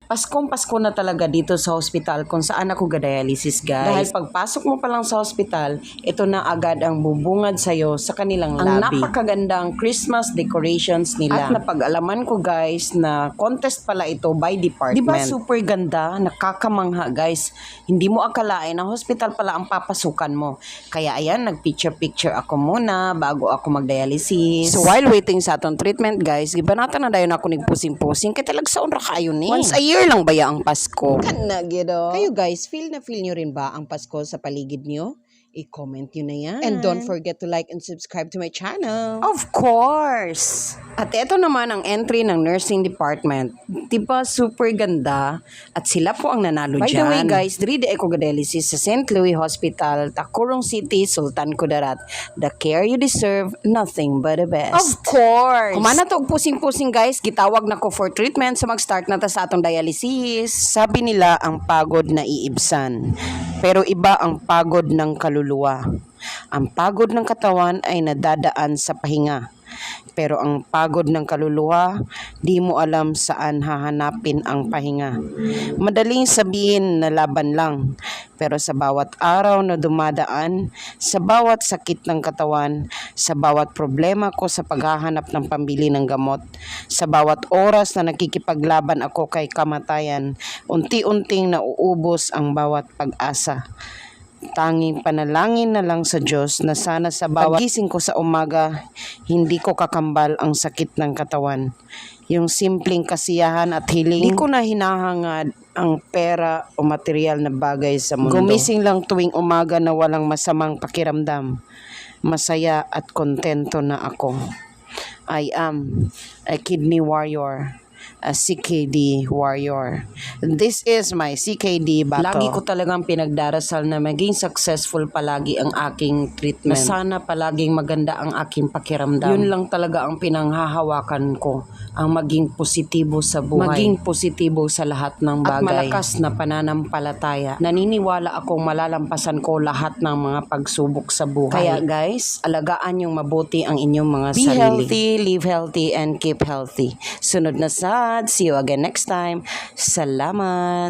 Pasko na talaga dito sa hospital kung saan ako ga-dialysis, guys. Dahil pagpasok mo pa lang sa hospital, ito na agad ang bubungad sa'yo sa kanilang lobby. Ang napakagandang Christmas decorations nila. At napag-alaman ko, guys, na contest pala ito by department. Diba super ganda? Nakakamangha, guys. Hindi mo akalain na hospital pala ang papasukan mo. Kaya ayan, nag-picture-picture ako muna bago ako mag-dialysis. So while waiting sa atong treatment, guys, gibanatan na dayon ako nagpusing-pusing kay talag sa unra kayo ni. Once a year lang baya ang Pasko. Kana gido. Kayo guys, feel nyo rin ba ang Pasko sa paligid nyo? I-comment nyo na yan. And don't forget to like and subscribe to my channel. Of course! At ito naman ang entry ng nursing department. Diba super ganda? At sila po ang nanalo dyan. By the way guys, diri di ako ga-dialysis sa St. Louis Hospital, Tacurong City, Sultan Kudarat. The care you deserve, nothing but the best. Of course! Kumana to pusing-pusing guys, gitawag na ko for treatment sa mag-start na ta sa atong dialysis. Sabi nila ang pagod na iibsan. Pero iba ang pagod ng kaluluwa. Ang pagod ng katawan ay nadadaan sa pahinga. Pero ang pagod ng kaluluwa, di mo alam saan hahanapin ang pahinga. Madaling sabihin na laban lang. Pero sa bawat araw na dumadaan, sa bawat sakit ng katawan, sa bawat problema ko sa paghahanap ng pambili ng gamot, sa bawat oras na nakikipaglaban ako kay kamatayan, unti-unting nauubos ang bawat pag-asa. Tanging panalangin na lang sa Diyos na sana sa bawat gising ko sa umaga, hindi ko kakambal ang sakit ng katawan. Yung simpleng kasiyahan at hiling, hindi ko na hinahangad ang pera o material na bagay sa mundo. Gumising lang tuwing umaga na walang masamang pakiramdam. Masaya at kontento na ako. I am a kidney warrior. A CKD warrior. This is my CKD battle. Lagi ko talagang pinagdarasal na maging successful palagi ang aking treatment. Na sana palaging maganda ang aking pakiramdam. Yun lang talaga ang pinanghahawakan ko. Ang maging positibo sa buhay. Maging positibo sa lahat ng bagay. At malakas na pananampalataya. Naniniwala akong malalampasan ko lahat ng mga pagsubok sa buhay. Kaya guys, alagaan yung mabuti ang inyong mga sarili. Be healthy, live healthy, and keep healthy. Sunod na sa see you again next time. Salamat!